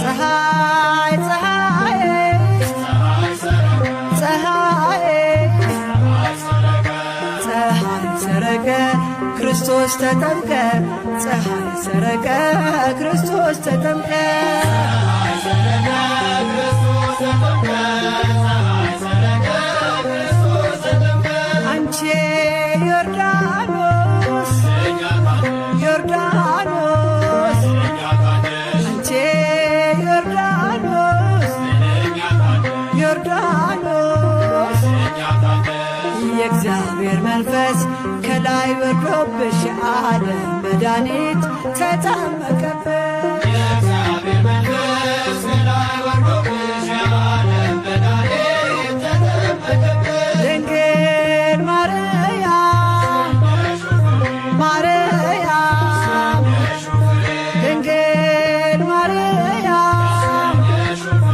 ፀሐይ ፀሐይ ፀሐይ ፀሐይ ሰረቀ ክርስቶስ ተጠምቀ ፀሐይ ሰረቀ ክርስቶስ ተጠምቀ አንቺ ዮርዳኖስ ዮርዳኖስ አንቺ ዮርዳኖስ ዮርዳኖስ የእግዚአብሔር መንፈስ ከላይ ወርዶብሽ ዓለም መድኃኒት ተጠመቀብሽ